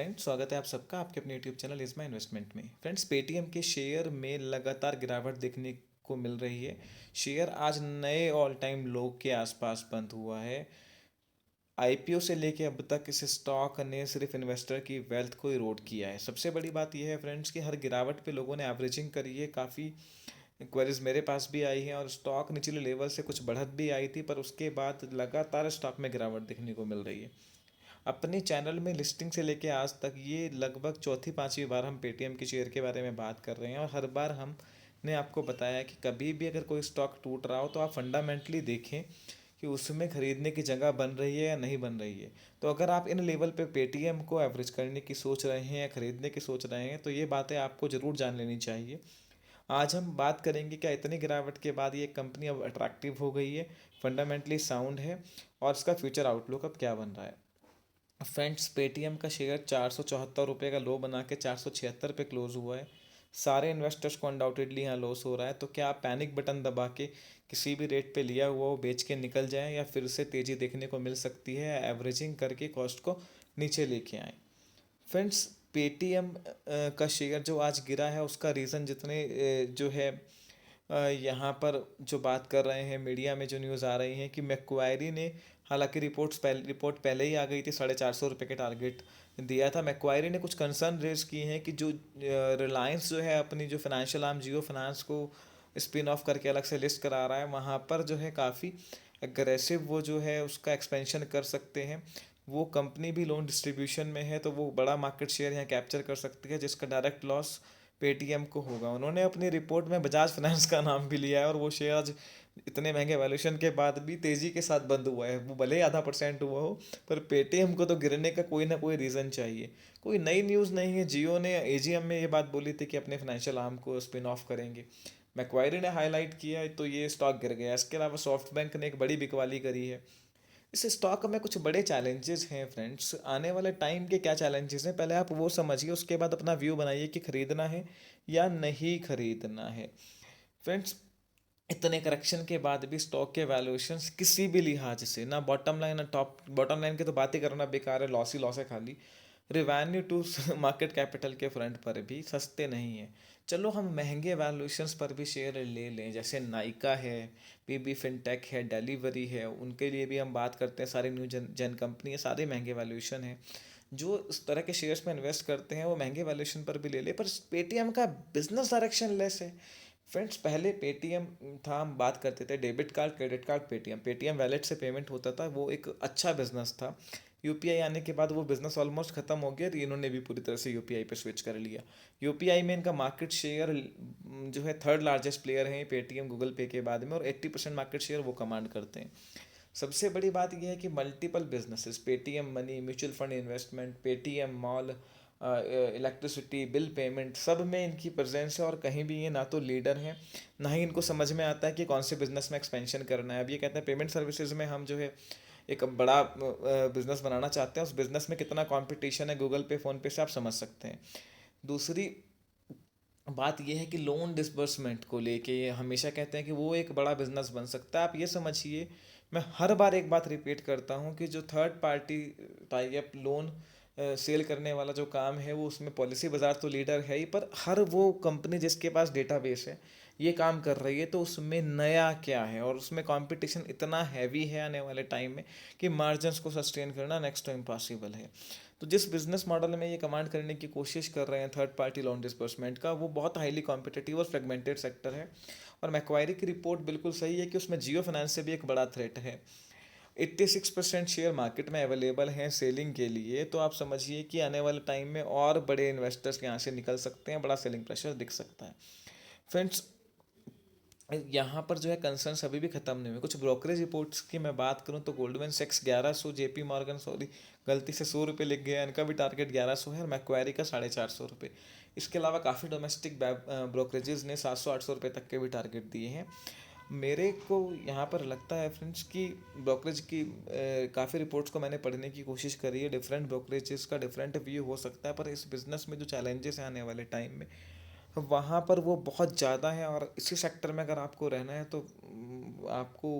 Friends, स्वागत है आप सबका आपके अपने YouTube channel is my investment में। फ्रेंड्स, पेटीएम के शेयर में लगातार गिरावट देखने को मिल रही है। शेयर आज नए ऑल टाइम लो के आसपास बंद हुआ है। आईपीओ से लेके अब तक इस स्टॉक ने सिर्फ इन्वेस्टर की वेल्थ को इरोड किया है। सबसे बड़ी बात यह है फ्रेंड्स कि हर गिरावट पे लोगों ने एवरेजिंग करी है। काफ़ी क्वेरीज मेरे पास भी आई हैं और स्टॉक निचले लेवल से कुछ बढ़त भी आई थी, पर उसके बाद लगातार स्टॉक में गिरावट देखने को मिल रही है। अपने चैनल में लिस्टिंग से लेके आज तक ये लगभग चौथी पांचवी बार हम पेटीएम के शेयर के बारे में बात कर रहे हैं, और हर बार हमने आपको बताया कि कभी भी अगर कोई स्टॉक टूट रहा हो तो आप फंडामेंटली देखें कि उसमें खरीदने की जगह बन रही है या नहीं बन रही है। तो अगर आप इन लेवल पे पेटीएम को एवरेज करने की सोच रहे हैं या खरीदने की सोच रहे हैं तो ये बातें आपको ज़रूर जान लेनी चाहिए। आज हम बात करेंगे क्या इतनी गिरावट के बाद ये कंपनी अब अट्रैक्टिव हो गई है, फंडामेंटली साउंड है, और इसका फ्यूचर आउटलुक अब क्या बन रहा है। फ्रेंड्स, पेटीएम का शेयर 474 रुपये का लो बना के 476 पे क्लोज हुआ है। सारे इन्वेस्टर्स को अनडाउटेडली यहाँ लॉस हो रहा है। तो क्या आप पैनिक बटन दबा के किसी भी रेट पे लिया हुआ वो बेच के निकल जाएं, या फिर से तेज़ी देखने को मिल सकती है, एवरेजिंग करके कॉस्ट को नीचे लेके आएँ। फ्रेंड्स, पेटीएम का शेयर जो आज गिरा है उसका रीज़न जितने जो है यहाँ पर जो बात कर रहे हैं, मीडिया में जो न्यूज़ आ रही है कि मैक्वायरी ने, हालांकि रिपोर्ट पहले ही आ गई थी, 450 रुपये के टारगेट दिया था। मैक्वायरी ने कुछ कंसर्न रेज किए हैं कि जो रिलायंस जो है अपनी जो फाइनेंशियल आर्म जियो फाइनेंस को स्पिन ऑफ करके अलग से लिस्ट करा रहा है, वहाँ पर जो है काफ़ी अग्रेसिव वो जो है उसका एक्सपेंशन कर सकते हैं। वो कंपनी भी लोन डिस्ट्रीब्यूशन में है, तो वो बड़ा मार्केट शेयर यहाँ कैप्चर कर सकती है, जिसका डायरेक्ट लॉस पेटीएम को होगा। उन्होंने अपनी रिपोर्ट में बजाज फाइनेंस का नाम भी लिया है, और वो शेयर आज इतने महंगे वैल्यूएशन के बाद भी तेज़ी के साथ बंद हुआ है। वो भले ही आधा परसेंट हुआ हो, पर पेटीएम को तो गिरने का कोई ना कोई रीज़न चाहिए। कोई नई न्यूज़ नहीं है। जियो ने एजीएम में ये बात बोली थी कि अपने फाइनेंशियल आर्म को स्पिन ऑफ करेंगे। मैक्वायरी ने हाईलाइट किया तो ये स्टॉक गिर गया। इसके अलावा सॉफ्ट बैंक ने एक बड़ी बिकवाली करी है। इस स्टॉक में कुछ बड़े चैलेंजेस हैं फ्रेंड्स। आने वाले टाइम के क्या चैलेंजेस हैं पहले आप वो समझिए, उसके बाद अपना व्यू बनाइए कि खरीदना है या नहीं खरीदना है। फ्रेंड्स, इतने करेक्शन के बाद भी स्टॉक के वैल्यूएशंस किसी भी लिहाज से, ना बॉटम लाइन ना टॉप, बॉटम लाइन की तो बात ही करना बेकार है, लॉस ही लॉस है खाली। रिवेन्यू टू मार्केट कैपिटल के फ्रंट पर भी सस्ते नहीं है। चलो हम महंगे वैल्यूएशंस पर भी शेयर ले लें, जैसे नाइका है, पीबी फिनटेक है, डिलीवरी है, उनके लिए भी हम बात करते हैं। सारी न्यू जन जन कंपनी है, सारे महंगे वैल्यूएशन है। जो इस तरह के शेयर्स में इन्वेस्ट करते हैं वो महंगे वैल्यूएशन पर भी ले ले, पर पेटीएम का बिजनेस डायरेक्शन लेस है। फ्रेंड्स, पहले पेटीएम था, हम बात करते थे debit card credit card, Paytm Paytm wallet से पेमेंट होता था, वो एक अच्छा बिजनेस था। यूपीआई आने के बाद वो बिजनेस ऑलमोस्ट खत्म हो गया, तो इन्होंने भी पूरी तरह से यूपीआई पे स्विच कर लिया। यूपीआई में इनका मार्केट शेयर जो है थर्ड लार्जेस्ट प्लेयर है पेटीएम गूगल पे के बाद में, और 80% मार्केट शेयर वो कमांड करते हैं। सबसे बड़ी बात यह है कि multiple businesses, Paytm money, mutual fund investment, Paytm mall, electricity bill payment, सब में इनकी प्रेजेंस है। और कहीं भी ये ना तो लीडर हैं, ना ही इनको समझ में आता है कि कौन से बिजनेस में एक्सपेंशन करना है। अब ये कहते हैं पेमेंट सर्विसेज में हम जो है एक बड़ा बिजनेस बनाना चाहते हैं, उस बिजनेस में कितना कंपटीशन है गूगल पे फ़ोन पे से आप समझ सकते हैं। दूसरी बात यह है कि लोन डिसबर्समेंट को लेके ये हमेशा कहते हैं कि वो एक बड़ा बिजनेस बन सकता है। आप ये समझिए, मैं हर बार एक बात रिपीट करता हूँ कि जो third party tie up loan sale करने वाला जो काम है, वो उसमें पॉलिसी बाजार तो लीडर है ही, पर हर वो कंपनी जिसके पास डेटाबेस है ये काम कर रही है, तो उसमें नया क्या है, और उसमें कंपटीशन इतना हैवी है आने वाले टाइम में कि मार्जिन्स को सस्टेन करना नेक्स्ट टाइम पॉसिबल है। तो जिस बिजनेस मॉडल में ये कमांड करने की कोशिश कर रहे हैं थर्ड पार्टी लोन डिसबर्समेंट का, वो बहुत हाईली कॉम्पिटिटिव और फ्रेगमेंटेड सेक्टर है। और मैक्वायरी की रिपोर्ट बिल्कुल सही है कि उसमें जियो फाइनेंस से भी एक बड़ा थ्रेट है। 86% शेयर मार्केट में अवेलेबल हैं सेलिंग के लिए, तो आप समझिए कि आने वाले टाइम में और बड़े इन्वेस्टर्स यहाँ से निकल सकते हैं, बड़ा सेलिंग प्रेशर दिख सकता है। फ्रेंड्स, यहाँ पर जो है कंसर्न्स अभी भी ख़त्म नहीं हुए। कुछ ब्रोकरेज रिपोर्ट्स की मैं बात करूँ तो Goldman sex 1100, JP Morgan sorry गलती से 100 रुपये लिख गया, इनका भी टारगेट 1100 है, और मैक्वायरी का 450 रुपये। इसके अलावा काफ़ी डोमेस्टिक ब्रोकरेजेस ने 700-800 रुपये तक के भी टारगेट दिए हैं। मेरे को यहाँ पर लगता है फ्रेंड्स कि ब्रोकरेज की काफ़ी रिपोर्ट्स को मैंने पढ़ने की कोशिश करी है। डिफरेंट ब्रोकरेजेस का डिफरेंट व्यू हो सकता है, पर इस बिज़नेस में जो चैलेंजेस हैं आने वाले टाइम में, वहाँ पर वो बहुत ज़्यादा है। और इसी सेक्टर में अगर आपको रहना है तो आपको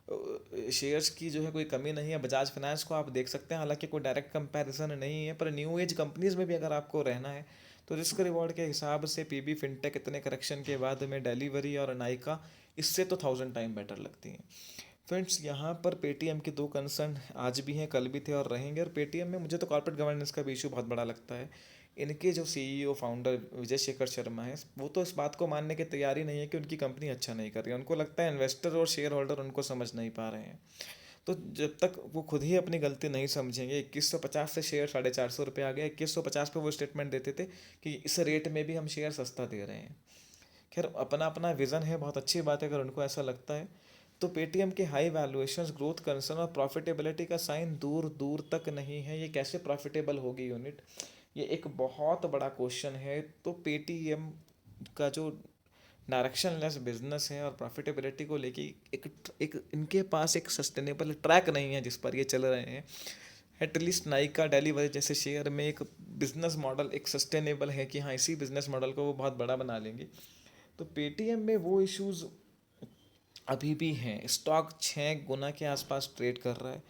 शेयर्स की जो है कोई कमी नहीं है। बजाज फाइनेंस को आप देख सकते हैं, हालांकि कोई डायरेक्ट कंपैरिजन नहीं है, पर न्यू एज कंपनीज में भी अगर आपको रहना है तो रिस्क रिवॉर्ड के हिसाब से पीबी फिनटेक इतने करेक्शन के बाद में डिलीवरी और नाइका इससे तो 1000 टाइम बेटर लगती हैं। फ्रेंड्स, यहाँ पर पेटीएम के दो कंसर्न आज भी हैं, कल भी थे और रहेंगे। और पेटीएम में मुझे तो कॉर्पोरेट गवर्नेंस का भी इशू बहुत बड़ा लगता है। इनके जो सीईओ फाउंडर विजय शेखर शर्मा है, वो तो इस बात को मानने की तैयारी नहीं है कि उनकी कंपनी अच्छा नहीं कर रही है। उनको लगता है इन्वेस्टर और शेयर होल्डर उनको समझ नहीं पा रहे हैं। तो जब तक वो खुद ही अपनी गलती नहीं समझेंगे, 2150 से शेयर 450 रुपये आ गया, 2150 पे वो स्टेटमेंट देते थे कि इस रेट में भी हम शेयर सस्ता दे रहे हैं। खैर, अपना अपना विज़न है, बहुत अच्छी बात है अगर उनको ऐसा लगता है। तो पेटीएम के हाई वैल्यूएशंस, ग्रोथ कंसर्न और प्रॉफिटेबिलिटी का साइन दूर दूर तक नहीं है। ये कैसे प्रॉफिटेबल होगी यूनिट, ये एक बहुत बड़ा क्वेश्चन है। तो पेटीएम का जो डायरेक्शन लेस बिजनेस है और प्रॉफिटेबिलिटी को लेके एक इनके पास एक सस्टेनेबल ट्रैक नहीं है जिस पर ये चल रहे हैं। एटलीस्ट नाइका, डिलीवरी जैसे शेयर में एक बिजनेस मॉडल एक सस्टेनेबल है कि हाँ, इसी बिजनेस मॉडल को वो बहुत बड़ा बना लेंगे। तो पेटीएम में वो इश्यूज अभी भी हैं। स्टॉक 6 गुना के आसपास ट्रेड कर रहा है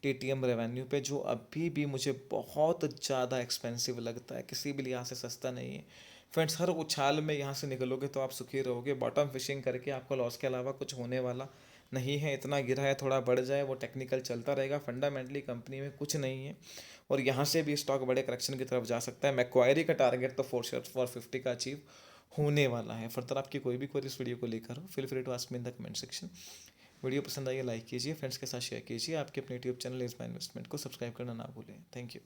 टीटीएम रेवेन्यू पे, जो अभी भी मुझे बहुत ज़्यादा एक्सपेंसिव लगता है, किसी भी लिहाज से सस्ता नहीं है। फ्रेंड्स, हर उछाल में यहाँ से निकलोगे तो आप सुखी रहोगे। बॉटम फिशिंग करके आपको लॉस के अलावा कुछ होने वाला नहीं है। इतना गिरा है, थोड़ा बढ़ जाए, वो टेक्निकल चलता रहेगा। फंडामेंटली कंपनी में कुछ नहीं है और यहाँ से भी स्टॉक बड़े करेक्शन की तरफ जा सकता है। मैक्वायरी का टारगेट तो 450 का अचीव होने वाला है। फर्दर आपकी कोई भी क्वेरी इस वीडियो को लेकर हो, feel free to ask me in the comment section. Video पसंद आई है लाइक कीजिए, फ्रेंड्स के साथ शेयर कीजिए। आपके अपने YouTube channel is my investment को सब्सक्राइब करना ना भूलें। Thank you.